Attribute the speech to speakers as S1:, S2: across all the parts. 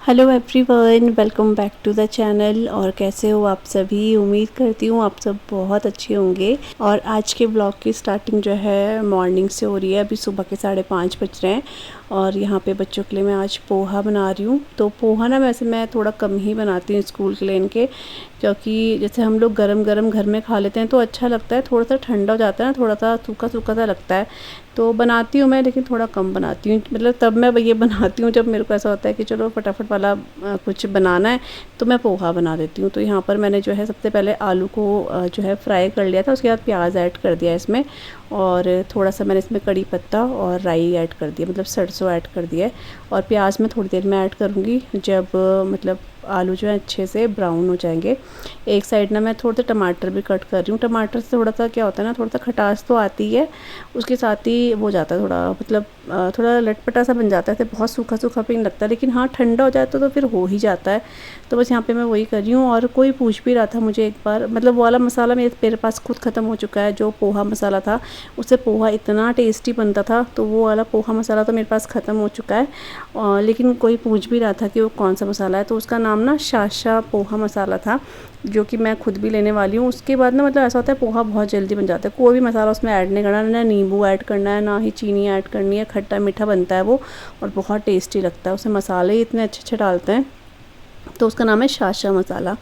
S1: Hello everyone, welcome back to the channel. और कैसे हो आप सभी? उम्मीद करती हूँ आप सब बहुत अच्छे होंगे। और आज के ब्लॉग की स्टार्टिंग जो है मॉर्निंग से हो रही है। अभी सुबह के 5:30 बज रहे हैं और यहाँ पे बच्चों के लिए मैं आज पोहा बना रही हूँ। तो पोहा ना वैसे मैं थोड़ा कम ही बनाती हूँ स्कूल के लिए इनके, क्योंकि जैसे हम लोग गरम गरम घर में खा लेते हैं तो अच्छा लगता है। थोड़ा सा ठंडा हो जाता है ना, थोड़ा सा सूखा सूखा सा लगता है। तो बनाती हूँ मैं, लेकिन थोड़ा कम बनाती हूँ। मतलब तब मैं ये बनाती हूँ जब मेरे को ऐसा होता है कि चलो फटाफट वाला कुछ बनाना है तो मैं पोहा बना देती हूँ। तो यहाँ पर मैंने जो है सबसे पहले आलू को जो है फ्राई कर लिया था। उसके बाद प्याज ऐड कर दिया इसमें, और थोड़ा सा मैंने इसमें कड़ी पत्ता और राई ऐड कर दिया, मतलब सरसों ऐड कर दिया है। और प्याज मैं थोड़ी देर में ऐड करूँगी जब मतलब आलू जो है अच्छे से ब्राउन हो जाएंगे। एक साइड ना मैं थोड़ा सा टमाटर भी कट कर रही हूँ। टमाटर से थोड़ा सा क्या होता है ना, थोड़ा सा खटास तो आती है, उसके साथ ही वो जाता है थोड़ा, मतलब थोड़ा लटपटा सा बन जाता है। तो बहुत सूखा सूखा भी नहीं लगता, लेकिन हाँ ठंडा हो जाए तो फिर हो ही जाता है। तो बस यहाँ पे मैं वही कर रही हूँ। और कोई पूछ भी रहा था मुझे एक बार, मतलब वो वाला मसाला मेरे पास खुद ख़त्म हो चुका है। जो पोहा मसाला था उससे पोहा इतना टेस्टी बनता था, तो वो वाला पोहा मसाला तो मेरे पास ख़त्म हो चुका है। लेकिन कोई पूछ भी रहा था कि वो कौन सा मसाला है, तो उसका नाम ना शाशा पोहा मसाला था, जो कि मैं खुद भी लेने वाली हूँ। उसके बाद ना मतलब ऐसा होता है पोहा बहुत जल्दी बन जाता है। कोई भी मसाला उसमें ऐड नहीं करना, ना नींबू ऐड करना है, ना ही चीनी ऐड करनी है। खट्टा मीठा बनता है वो, और बहुत टेस्टी लगता है। उसमें मसाले ही इतने अच्छे अच्छे डालते हैं, तो उसका नाम है शाशा मसाला।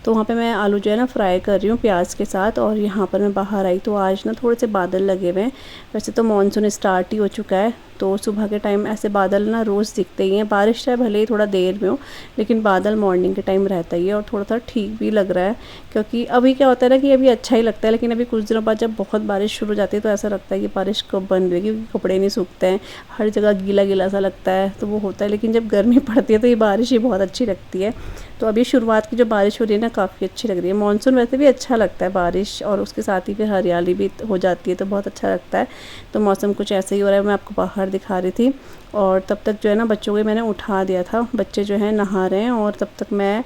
S1: तो वहाँ पे मैं आलू जो है ना फ्राई कर रही हूँ प्याज के साथ। और यहाँ पर मैं बाहर आई तो आज ना थोड़े से बादल लगे हुए हैं। वैसे तो मानसून स्टार्ट ही हो चुका है, तो सुबह के टाइम ऐसे बादल ना रोज़ दिखते ही हैं। बारिश चाहे भले ही थोड़ा देर में हो, लेकिन बादल मॉर्निंग के टाइम रहता ही है। और थोड़ा सा ठीक भी लग रहा है, क्योंकि अभी क्या होता है ना कि अभी अच्छा ही लगता है, लेकिन अभी कुछ दिनों बाद जब बहुत बारिश शुरू हो जाती है तो ऐसा लगता है कि बारिश कब बंद होगी, क्योंकि कपड़े नहीं सूखते हैं, हर जगह गीला गीला सा लगता है, तो वो होता है। लेकिन जब गर्मी पड़ती है तो ये बारिश ही बहुत अच्छी लगती है। तो अभी शुरुआत की जो बारिश हो रही है ना, काफ़ी अच्छी लग रही है। मानसून वैसे भी अच्छा लगता है, बारिश और उसके साथ ही फिर हरियाली भी हो जाती है, तो बहुत अच्छा लगता है। तो मौसम कुछ ऐसे ही हो रहा है। मैं आपको बाहर दिखा रही थी, और तब तक जो है ना बच्चों को मैंने उठा दिया था। बच्चे जो हैं नहा रहे हैं, और तब तक मैं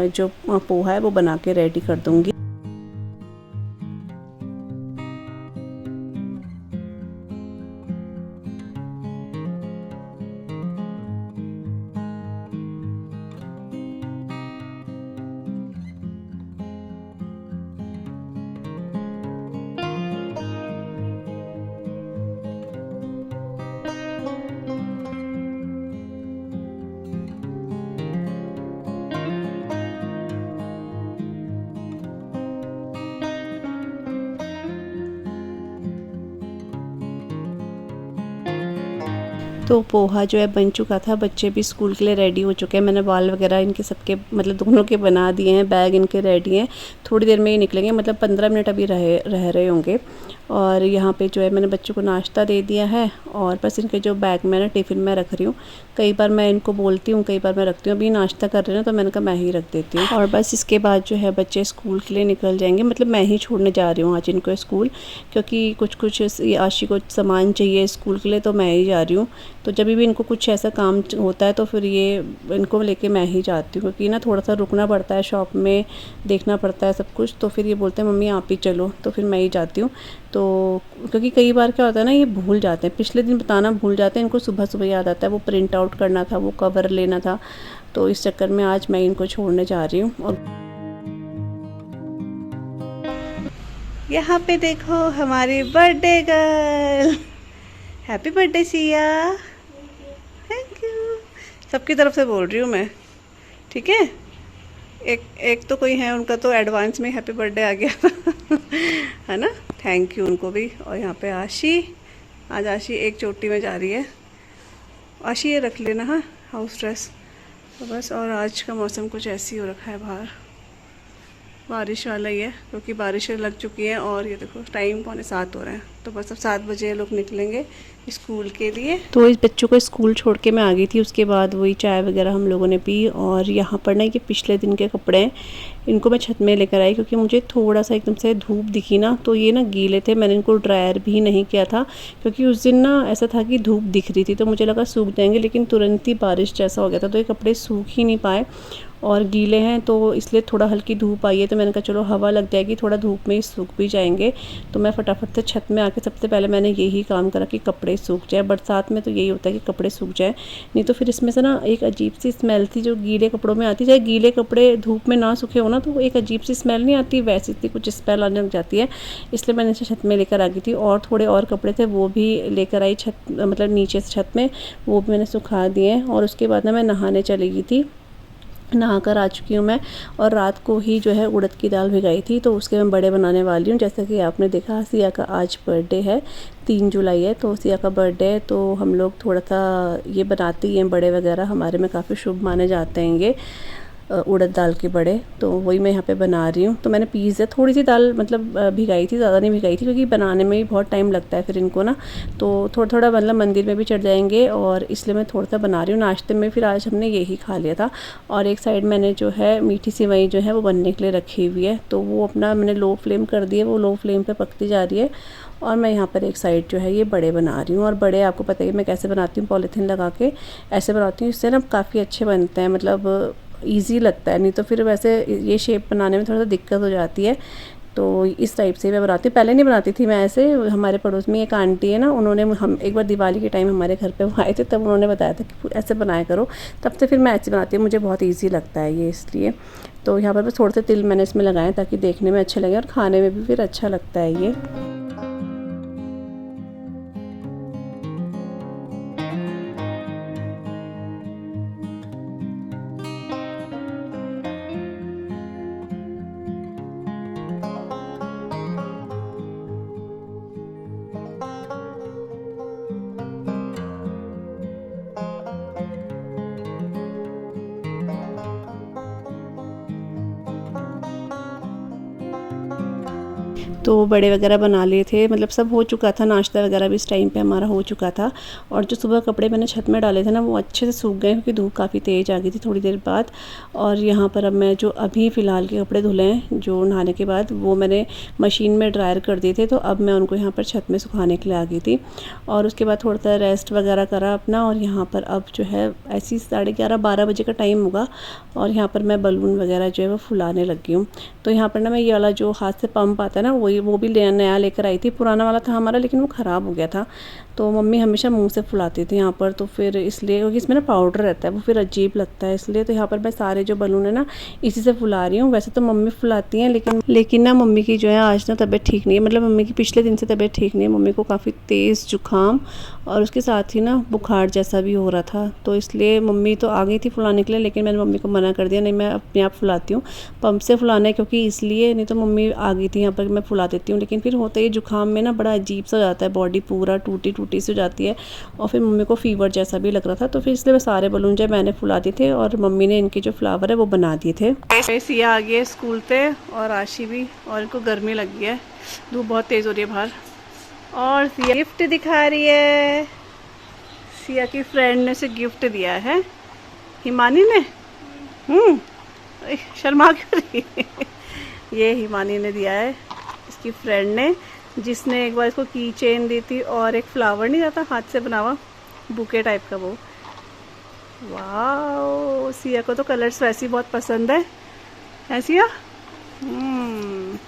S1: जो पोहा है वो बना के रेडी कर दूँगी। तो पोहा जो है बन चुका था। बच्चे भी स्कूल के लिए रेडी हो चुके हैं। मैंने बाल वगैरह इनके सबके मतलब दोनों के बना दिए हैं। बैग इनके रेडी हैं, थोड़ी देर में ही निकलेंगे, मतलब 15 मिनट अभी रह रहे होंगे। और यहाँ पे जो है मैंने बच्चों को नाश्ता दे दिया है, और बस इनके जो बैग में ना टिफ़िन में रख रही हूँ। कई बार मैं इनको बोलती हूँ, कई बार मैं रखती हूँ। अभी नाश्ता कर रहे हैं तो मैंने कहा मैं ही रख देती हूँ। और बस इसके बाद जो है बच्चे स्कूल के लिए निकल जाएंगे, मतलब मैं ही छोड़ने जा रही हूँ आज इनको स्कूल, क्योंकि कुछ आशी को सामान चाहिए स्कूल के लिए, तो मैं ही जा रही हूँ। तो जब भी इनको कुछ ऐसा काम होता है तो फिर ये इनको लेके मैं ही जाती हूँ, क्योंकि ना थोड़ा सा रुकना पड़ता है शॉप में, देखना पड़ता है सब कुछ। तो फिर ये बोलते हैं मम्मी आप ही चलो, तो फिर मैं ही जाती हूँ। तो क्योंकि कई बार क्या होता है ना, ये भूल जाते हैं, पिछले दिन बताना भूल जाते हैं। इनको सुबह सुबह याद आता है, वो प्रिंट आउट करना था, वो कवर लेना था। तो इस चक्कर में आज मैं इनको छोड़ने जा रही हूँ। और यहाँ पे देखो हमारी birthday girl. Happy birthday Siya. Thank you. सबकी तरफ से बोल रही हूँ मैं, ठीक है। एक तो कोई है, उनका तो एडवांस में हैप्पी बर्थडे आ गया है ना। थैंक यू उनको भी। और यहाँ पे आशी, आज आशी एक चोटी में जा रही है। आशी ये रख लेना, हाँ, हाउस ड्रेस। तो बस, और आज का मौसम कुछ ऐसे ही हो रखा है, बाहर बारिश वाला ही है, क्योंकि बारिशें लग चुकी हैं। और ये देखो टाइम 6:45 हो रहे हैं। तो बस अब 7 बजे लोग निकलेंगे स्कूल के लिए। तो इस बच्चों को स्कूल छोड़ के मैं आ गई थी। उसके बाद वही चाय वगैरह हम लोगों ने पी। और यहाँ पर ना ये पिछले दिन के कपड़े हैं, इनको मैं छत में लेकर आई क्योंकि मुझे थोड़ा सा एकदम से धूप दिखी ना, तो ये ना गीले थे। मैंने इनको ड्रायर भी नहीं किया था क्योंकि उस दिन ना ऐसा था कि धूप दिख रही थी, तो मुझे लगा सूख जाएंगे, लेकिन तुरंत ही बारिश जैसा हो गया था, तो ये कपड़े सूख ही नहीं पाए और गीले हैं। तो इसलिए थोड़ा हल्की धूप आई है, तो मैंने कहा चलो हवा लग जाएगी, थोड़ा धूप में ही सूख भी जाएंगे। तो मैं फटाफट से छत में आके सबसे पहले मैंने यही काम करा कि कपड़े सूख जाए। बरसात में तो यही होता है कि कपड़े सूख जाए, नहीं तो फिर इसमें से ना एक अजीब सी स्मेल थी जो गीले कपड़ों में आती। चाहे गीले कपड़े धूप में ना सूखे हो ना, तो एक अजीब सी स्मेल नहीं आती, वैसी थी कुछ स्मेल आने लग जाती है। इसलिए मैंने इसे छत में लेकर आ गई थी। और थोड़े और कपड़े थे वो भी लेकर आई छत, मतलब नीचे से छत में, वो भी मैंने सुखा दिए। और उसके बाद ना मैं नहाने चली गई थी, नहा कर आ चुकी हूँ मैं। और रात को ही जो है उड़द की दाल भिगाई थी, तो उसके मैं बड़े बनाने वाली हूँ। जैसा कि आपने देखा सिया का आज बर्थडे है, 3 जुलाई है, तो सिया का बर्थडे है, तो हम लोग थोड़ा सा ये बनाते ही हैं बड़े वगैरह, हमारे में काफ़ी शुभ माने जाते हैं ये उड़द दाल के बड़े। तो वही मैं यहाँ पे बना रही हूँ। तो मैंने पीस दिया, थोड़ी सी दाल मतलब भिगाई थी, ज़्यादा नहीं भिगाई थी क्योंकि बनाने में भी बहुत टाइम लगता है फिर इनको ना, तो थोड़ा थोड़ा मतलब मंदिर में भी चढ़ जाएंगे, और इसलिए मैं थोड़ा सा बना रही हूँ। नाश्ते में फिर आज हमने यही खा लिया था। और एक साइड मैंने जो है मीठी सेवई जो है वो बनने के लिए रखी हुई है, तो वो अपना मैंने लो फ्लेम कर दी है, वो लो फ्लेम पर पकती जा रही है। और मैं यहाँ पर एक साइड जो है ये बड़े बना रही हूँ। और बड़े आपको पता है मैं कैसे बनाती हूँ, पॉलीथीन लगा के ऐसे बनाती हूँ, इससे ना काफ़ी अच्छे बनते हैं, मतलब ईज़ी लगता है। नहीं तो फिर वैसे ये शेप बनाने में थोड़ा सा दिक्कत हो जाती है। तो इस टाइप से मैं बनाती हूँ, पहले नहीं बनाती थी मैं ऐसे। हमारे पड़ोस में एक आंटी है ना, उन्होंने हम एक बार दिवाली के टाइम हमारे घर पे वो आए थे, तब उन्होंने बताया था कि ऐसे बनाया करो, तब से फिर मैं ऐसे बनाती हूँ, मुझे बहुत ईजी लगता है ये, इसलिए। तो यहाँ पर बस थोड़े से तिल मैंने इसमें लगाए ताकि देखने में अच्छे लगे और खाने में भी फिर अच्छा लगता है ये। तो बड़े वगैरह बना लिए थे, मतलब सब हो चुका था, नाश्ता वगैरह भी इस टाइम पे हमारा हो चुका था। और जो सुबह कपड़े मैंने छत में डाले थे ना, वो अच्छे से सूख गए क्योंकि धूप काफ़ी तेज़ आ गई थी थोड़ी देर बाद। और यहाँ पर अब मैं जो अभी फ़िलहाल के कपड़े धुले हैं जो नहाने के बाद, वो मैंने मशीन में ड्रायर कर दिए थे, तो अब मैं उनको यहाँ पर छत में सुखाने के लिए आ गई थी। और उसके बाद थोड़ा सा रेस्ट वगैरह करा अपना। और यहाँ पर अब जो है ऐसी 11:30-12 बजे का टाइम होगा, और यहाँ पर मैं बलून वगैरह जो है वो फुलाने लगी हूँ। तो यहाँ पर ना मैं ये वाला जो हाथ से पंप आता है ना, वो भी नया लेकर आई थी। पुराना वाला था हमारा, लेकिन वो ख़राब हो गया था, तो मम्मी हमेशा मुंह से फुलाती थी यहाँ पर। तो फिर इसलिए, क्योंकि इसमें ना पाउडर रहता है, वो फिर अजीब लगता है, इसलिए। तो यहाँ पर मैं सारे जो बलून है ना इसी से फुला रही हूँ। वैसे तो मम्मी फुलाती हैं, लेकिन ना मम्मी की जो है आज ना तबीयत ठीक नहीं है, मतलब मम्मी की पिछले दिन से तबीयत ठीक नहीं है। मम्मी को काफ़ी तेज़ जुकाम और उसके साथ ही ना बुखार जैसा भी हो रहा था, तो इसलिए मम्मी तो आ गई थी फुलाने के लिए, लेकिन मैंने मम्मी को मना कर दिया, नहीं मैं अपने आप फुलाती हूँ, पंप से फुलाना है क्योंकि इसलिए। नहीं तो मम्मी आ गई थी यहाँ पर, मैं फुला देती हूँ। लेकिन फिर होता है जुकाम में ना बड़ा अजीब सा हो जाता है, बॉडी पूरा टूटी टूटी सी हो जाती है, और फिर मम्मी को फीवर जैसा भी लग रहा था। तो फिर इसलिए मैं सारे बलून जो मैंने फुला दिए थे, और मम्मी ने इनके जो फ्लावर है वो बना दिए थे। सिया आ गई है स्कूल से, और आशी भी, और इनको गर्मी लगी है, धूप बहुत तेज़ हो रही है बाहर। और सिया गिफ्ट दिखा रही है, सिया की फ्रेंड ने उसे गिफ्ट दिया है, हिमानी ने। शर्मा क्यों रही है? ये हिमानी ने दिया है इसकी फ्रेंड ने, जिसने एक बार इसको की चेन दी थी, और एक फ्लावर नहीं जाता हाथ से बना हुआ बुके टाइप का, वो। वाह, सिया को तो कलर्स वैसे ही बहुत पसंद है Siya?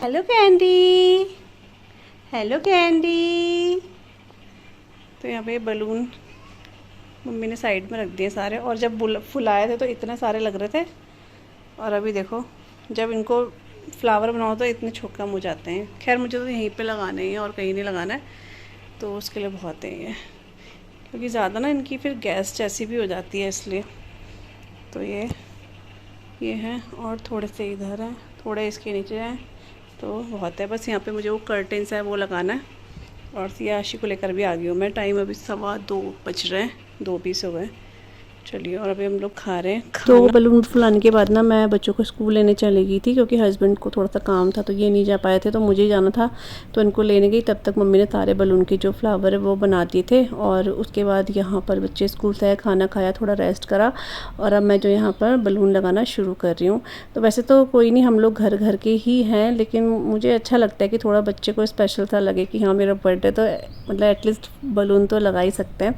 S1: Hello candy, hello candy. तो यहाँ पे बलून मम्मी ने साइड में रख दिए सारे, और जब फुलाए थे तो इतने सारे लग रहे थे, और अभी देखो जब इनको फ्लावर बनाओ तो इतने कम हो जाते हैं। खैर मुझे तो यहीं पे लगाने हैं और कहीं नहीं लगाना है, तो उसके लिए बहुत है ये, क्योंकि ज़्यादा ना इनकी फिर गैस जैसी भी हो जाती है, इसलिए। तो ये है, और थोड़े से इधर है, थोड़े इसके नीचे हैं, तो बहुत है। बस यहाँ पे मुझे वो कर्टेंस है वो लगाना है। और सिया आशी को लेकर भी आ गई हूँ मैं। टाइम अभी 2:15 बज रहे हैं, 2:20 हो गए। चलिए, और अभी हम लोग खा रहे हैं। तो बलून फुलाने के बाद ना मैं बच्चों को स्कूल लेने चली गई थी, क्योंकि हस्बैंड को थोड़ा सा काम था तो ये नहीं जा पाए थे, तो मुझे ही जाना था। तो इनको लेने गई, तब तक मम्मी ने सारे बलून के जो फ्लावर है वो बना दिए थे। और उसके बाद यहाँ पर बच्चे स्कूल से आए, खाना खाया, थोड़ा रेस्ट करा, और अब मैं जो यहाँ पर बलून लगाना शुरू कर रही हूँ। तो वैसे तो कोई नहीं, हम लोग घर घर के ही हैं, लेकिन मुझे अच्छा लगता है कि थोड़ा बच्चे को स्पेशल सा लगे कि हाँ मेरा बर्थडे, तो मतलब एटलीस्ट बलून तो लगा ही सकते हैं।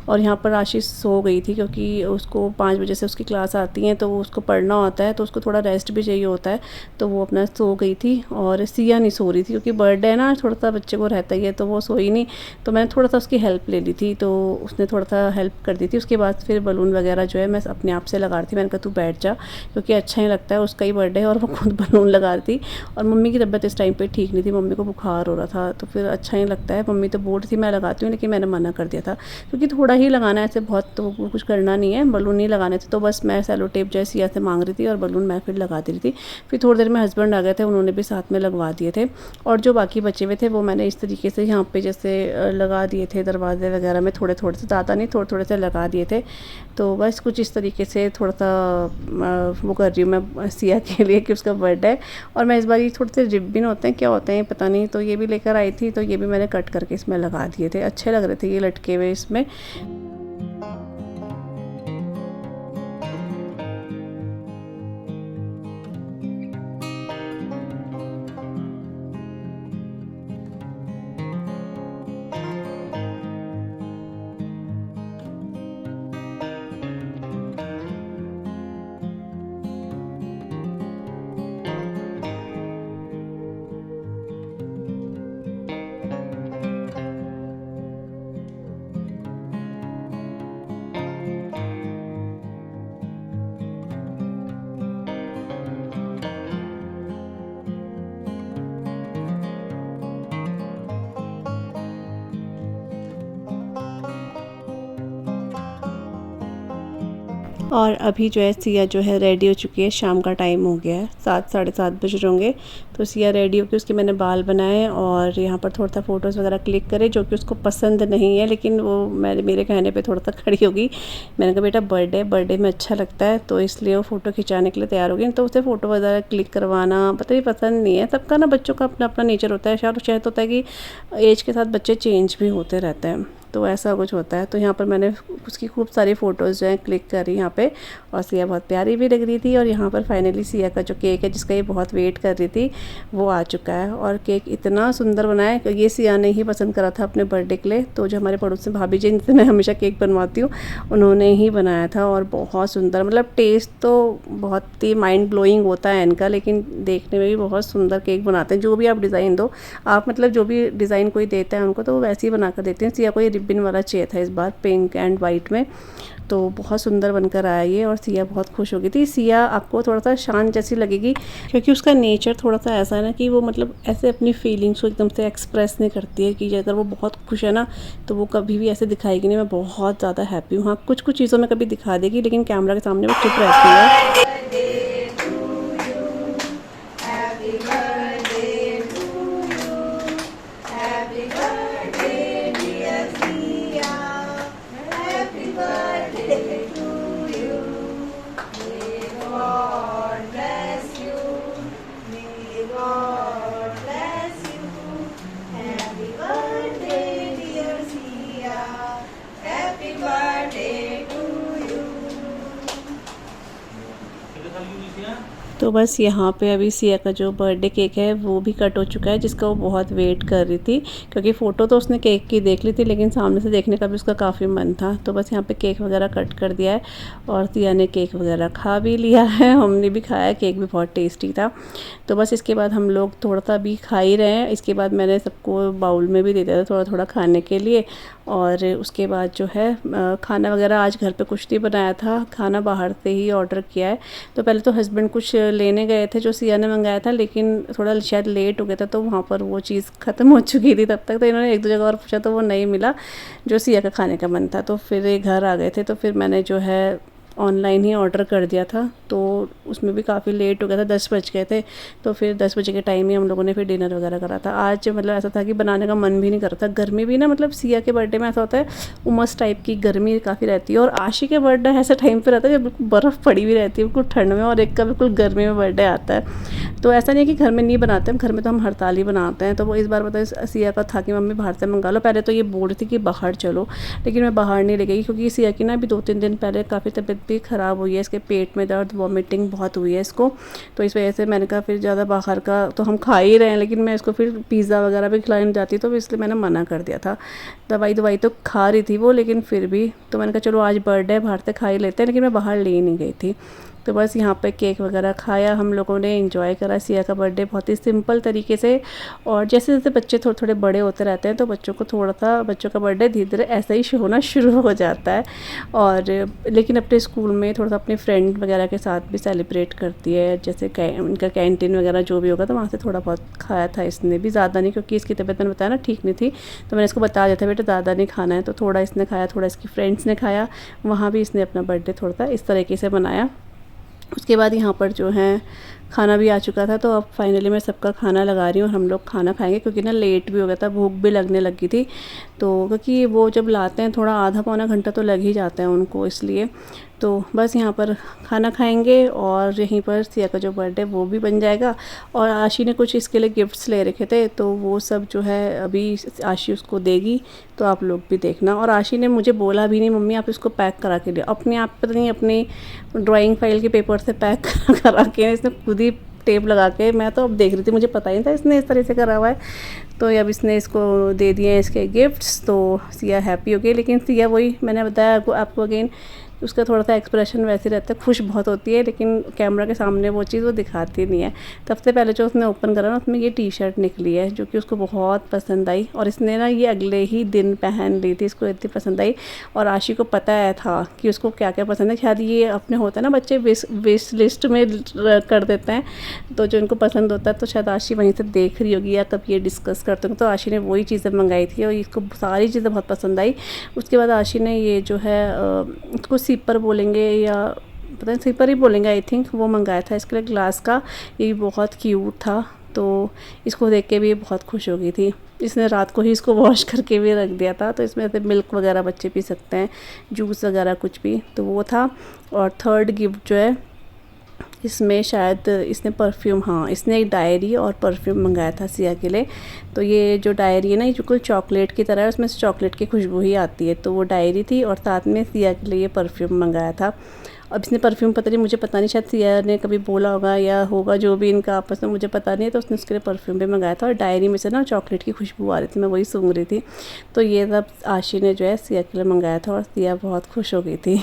S1: और यहाँ पर आशीष सो गई थी, क्योंकि उसको 5 बजे से उसकी क्लास आती है, तो उसको पढ़ना होता है, तो उसको थोड़ा रेस्ट भी चाहिए होता है, तो वो अपना सो गई थी। और सिया नहीं सो रही थी, क्योंकि बर्थडे है ना, थोड़ा सा बच्चे को रहता ही है, तो वो सोई नहीं। तो मैंने थोड़ा सा उसकी हेल्प ले ली थी, तो उसने थोड़ा सा हेल्प कर दी थी। उसके बाद फिर बलून वगैरह जो है मैं अपने आप से लगा रही थी। मैंने कहा तू बैठ जा, क्योंकि अच्छा ही लगता है, उसका ही बर्थडे है और वो खुद बलून लगा रही थी। और मम्मी की तबीयत इस टाइम पे ठीक नहीं थी, मम्मी को बुखार हो रहा था, तो फिर अच्छा ही लगता है। मम्मी तो बोल रही थी मैं लगाती हूँ, लेकिन मैंने मना कर दिया था, क्योंकि थोड़ा ही लगाना है, ऐसे बहुत तो कुछ करना नहीं है, बलून नहीं लगाने थे। तो बस मैं सेलो टेप जैसे सिया से मांग रही थी और बलून मैं फिर लगा दे रही थी। फिर थोड़ी देर में हस्बैंड आ गए थे, उन्होंने भी साथ में लगवा दिए थे। और जो बाकी बचे हुए थे वो मैंने इस तरीके से यहाँ पे जैसे लगा दिए थे, दरवाजे वगैरह में थोड़े थोड़े से, ज़्यादा नहीं, थोड़े थोड़े से लगा दिए थे। तो बस कुछ इस तरीके से थोड़ा सा वो कर रही हूँ मैं सिया के लिए, कि उसका बर्थडे है। और मैं इस बार ये थोड़े से रिबन होते हैं, क्या होते हैं पता नहीं, तो ये भी लेकर आई थी, तो ये भी मैंने कट करके इसमें लगा दिए थे। अच्छे लग रहे थे ये लटके हुए इसमें। और अभी जो है सिया जो है रेडी हो चुकी है, शाम का टाइम हो गया है, 7 साढ़े 7 बज रहे होंगे। तो सिया रेडी होकर उसके मैंने बाल बनाए और यहाँ पर थोड़ा सा फ़ोटोज़ वगैरह क्लिक करे, जो कि उसको पसंद नहीं है, लेकिन वो मेरे कहने पे थोड़ा सा खड़ी होगी। मैंने कहा बेटा बर्थडे में अच्छा लगता है, तो इसलिए वो फ़ोटो खिंचाने के लिए तैयार हो गई। तो उसे फ़ोटो वगैरह क्लिक करवाना पता नहीं पसंद नहीं है, सबका ना बच्चों का अपना अपना नेचर होता है। शायद होता है कि एज के साथ बच्चे चेंज भी होते रहते हैं, तो ऐसा कुछ होता है। तो यहाँ पर मैंने उसकी खूब सारी फ़ोटोज़ जो हैं क्लिक करी यहाँ पे, और सिया बहुत प्यारी भी लग रही थी। और यहाँ पर फाइनली सिया का जो केक है, जिसका ये बहुत वेट कर रही थी, वो आ चुका है। और केक इतना सुंदर बना है, ये सिया ने ही पसंद करा था अपने बर्थडे के लिए। तो जो हमारे पड़ोस में भाभी जी, जिनसे मैं हमेशा केक बनवाती हूँ, उन्होंने ही बनाया था। और बहुत सुंदर, मतलब टेस्ट तो बहुत ही माइंड ब्लोइंग होता है इनका, लेकिन देखने में भी बहुत सुंदर केक बनाते हैं। जो भी आप डिज़ाइन दो, आप मतलब जो भी डिज़ाइन कोई देता है उनको, तो वो वैसे ही बना कर देते हैं। सिया को ये रिबन वाला चाहिए था इस बार, पिंक एंड वाइट में, तो बहुत सुंदर बनकर आया ये। और सिया बहुत खुश हो गई थी। सिया आपको थोड़ा सा शांत जैसी लगेगी, क्योंकि उसका नेचर थोड़ा सा ऐसा है ना कि वो मतलब ऐसे अपनी फीलिंग्स को एकदम से एक्सप्रेस नहीं करती है, कि अगर वो बहुत खुश है ना, तो वो कभी भी ऐसे दिखाएगी नहीं मैं बहुत ज़्यादा हैप्पी हूँ। हाँ, कुछ कुछ चीज़ों में कभी दिखा देगी, लेकिन कैमरा के सामने वो चुप रहती है। तो बस यहाँ पे अभी सिया का जो बर्थडे केक है वो भी कट हो चुका है, जिसका वो बहुत वेट कर रही थी, क्योंकि फ़ोटो तो उसने केक की देख ली थी, लेकिन सामने से देखने का भी उसका काफ़ी मन था। तो बस यहाँ पे केक वगैरह कट कर दिया है, और सिया ने केक वगैरह खा भी लिया है, हमने भी खाया, केक भी बहुत टेस्टी था। तो बस इसके बाद हम लोग थोड़ा सा भी खा ही रहे हैं। इसके बाद मैंने सबको बाउल में भी दे दिया था थोड़ा थोड़ा खाने के लिए। और उसके बाद जो है खाना वगैरह आज घर पे कुछ नहीं बनाया था, खाना बाहर से ही ऑर्डर किया है। तो पहले तो हस्बैंड कुछ लेने गए थे जो सिया ने मंगाया था, लेकिन थोड़ा शायद लेट हो गया था, तो वहाँ पर वो चीज़ ख़त्म हो चुकी थी तब तक। तो इन्होंने एक दो जगह और पूछा, तो वो नहीं मिला जो सिया का खाने का मन था। तो फिर ये घर आ गए थे, तो फिर मैंने जो है ऑनलाइन ही ऑर्डर कर दिया था, तो उसमें भी काफ़ी लेट हो गया था, 10 बज गए थे। तो फिर 10 बजे के टाइम ही हम लोगों ने फिर डिनर वगैरह करा था। आज मतलब ऐसा था कि बनाने का मन भी नहीं कर रहा था। गर्मी भी ना, मतलब सिया के बर्थडे में ऐसा होता है उमस टाइप की गर्मी काफ़ी रहती है, और आशी के बर्थडे ऐसा टाइम पे रहता है जब बिल्कुल बर्फ़ पड़ी हुई रहती है बिल्कुल ठंड में, और एक का बिल्कुल गर्मी में बर्थडे आता है। तो ऐसा नहीं है कि घर में नहीं बनाते हैं, घर में तो हम हर साल ही बनाते हैं। तो वो इस बार पता है सिया का था कि मम्मी बाहर से मंगा लो। पहले तो ये बोल रही थी कि बाहर चलो, लेकिन मैं बाहर नहीं ले गई, क्योंकि सिया की ना अभी 2-3 दिन पहले काफ़ी तबीयत भी ख़राब हुई है, इसके पेट में दर्द, वॉमिटिंग बहुत हुई है इसको। तो इस वजह से मैंने कहा फिर ज़्यादा बाहर का तो हम खा ही रहे हैं, लेकिन मैं इसको फिर पिज़्ज़ा वगैरह भी खिलाने जाती, तो इसलिए मैंने मना कर दिया था। दवाई तो खा रही थी वो, लेकिन फिर भी तो मैंने कहा चलो आज बर्थडे बाहर से खा ही लेते हैं, लेकिन मैं बाहर ले ही नहीं गई थी। तो बस यहाँ पे केक वगैरह खाया हम लोगों ने, एंजॉय करा सिया का बर्थडे बहुत ही सिंपल तरीके से। और जैसे जैसे बच्चे थोड़े थोड़े बड़े होते रहते हैं, तो बच्चों का बर्थडे धीरे धीरे ऐसा ही होना शुरू हो जाता है। और लेकिन अपने स्कूल में थोड़ा सा अपने फ्रेंड वगैरह के साथ भी सेलिब्रेट करती है, जैसे उनका कैंटीन वगैरह जो भी होगा, तो वहाँ से थोड़ा बहुत खाया था इसने भी, ज़्यादा नहीं, क्योंकि इसकी तबीयत मैंने बताया ना ठीक नहीं थी। तो मैंने इसको बता दिया था बेटा ज़्यादा नहीं खाना है, तो थोड़ा इसने खाया, थोड़ा इसकी फ्रेंड्स ने खाया। वहाँ भी इसने अपना बर्थडे थोड़ा सा इस तरीके से मनाया। उसके बाद यहाँ पर जो है खाना भी आ चुका था, तो अब फाइनली मैं सबका खाना लगा रही हूँ और हम लोग खाना खाएंगे, क्योंकि ना लेट भी हो गया था, भूख भी लगने लगी थी। तो क्योंकि वो जब लाते हैं थोड़ा आधा पौना घंटा तो लग ही जाता है उनको, इसलिए तो बस यहाँ पर खाना खाएंगे और यहीं पर सिया का जो बर्थडे वो भी बन जाएगा। और आशी ने कुछ इसके लिए गिफ्ट्स ले रखे थे, तो वो सब जो है अभी आशी उसको देगी, तो आप लोग भी देखना। और आशी ने मुझे बोला भी नहीं मम्मी आप इसको पैक करा के दे, अपने आप पता नहीं अपनी ड्राइंग फाइल के पेपर से पैक करा के इसने खुद ही टेप लगा के, मैं तो अब देख रही थी, मुझे पता ही नहीं था इसने इस तरह से करा हुआ है। तो अब इसने इसको दे दिए हैं इसके गिफ्ट्स, तो सिया हैप्पी हो गई। लेकिन सिया वही मैंने बताया आपको अगेन, उसका थोड़ा सा एक्सप्रेशन वैसे रहता है, खुश बहुत होती है, लेकिन कैमरा के सामने वो चीज़ वो दिखाती नहीं है। तो सबसे पहले जो उसने ओपन करा ना, उसमें ये टी शर्ट निकली है, जो कि उसको बहुत पसंद आई, और इसने ना ये अगले ही दिन पहन ली थी, इसको इतनी पसंद आई। और आशी को पता है था कि उसको क्या क्या पसंद है, शायद ये अपने होता है ना बच्चे विश लिस्ट में कर देते हैं, तो जो इनको पसंद होता है, तो शायद आशी वहीं से देख रही होगी या तब ये डिस्कस करते होंगे। तो आशी ने वही चीज़ें मंगाई थी और इसको सारी चीज़ें बहुत पसंद आई। उसके बाद आशी ने ये जो है उसको सिपर बोलेंगे या पता नहीं सिपर ही बोलेंगे आई थिंक, वो मंगाया था इसके लिए ग्लास का, ये भी बहुत क्यूट था। तो इसको देख के भी बहुत खुश हो गई थी। इसने रात को ही इसको वॉश करके भी रख दिया था, तो इसमें से मिल्क वगैरह बच्चे पी सकते हैं, जूस वगैरह कुछ भी, तो वो था। और थर्ड गिफ्ट जो है इसमें शायद इसने परफ्यूम, हाँ इसने एक डायरी और परफ्यूम मंगाया था सिया के लिए। तो ये जो डायरी है ना, ये बिल्कुल चॉकलेट की तरह है, उसमें से चॉकलेट की खुशबू ही आती है, तो वो डायरी थी और साथ में सिया के लिए ये परफ्यूम मंगाया था। अब इसने परफ्यूम पता नहीं, मुझे पता नहीं, शायद सिया ने कभी बोला होगा या होगा जो भी इनका आपस में, मुझे पता नहीं है। तो उसने उसके लिए परफ्यूम भी मंगाया था और डायरी में से ना चॉकलेट की खुशबू आ रही थी, मैं वही सूंघ रही थी। तो ये सब आशी ने जो है सिया के लिए मंगाया था और सिया बहुत खुश हो गई थी।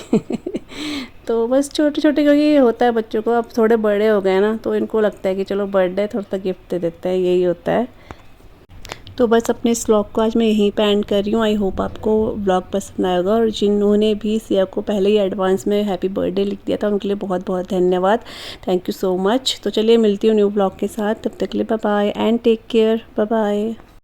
S1: तो बस छोटे छोटे, क्योंकि होता है बच्चों को, अब थोड़े बड़े हो गए ना, तो इनको लगता है कि चलो बर्थडे थोड़ा सा गिफ्ट दे देते हैं, यही होता है। तो बस अपने इस व्लॉग को आज मैं यहीं पे एंड कर रही हूँ। आई होप आपको व्लॉग पसंद आएगा, और जिन्होंने भी सिया को पहले ही एडवांस में हैप्पी बर्थडे लिख दिया था उनके लिए बहुत बहुत धन्यवाद, थैंक यू सो मच। तो चलिए मिलती हूँ न्यू व्लॉग के साथ, तब तक के लिए bye bye and take care, bye bye.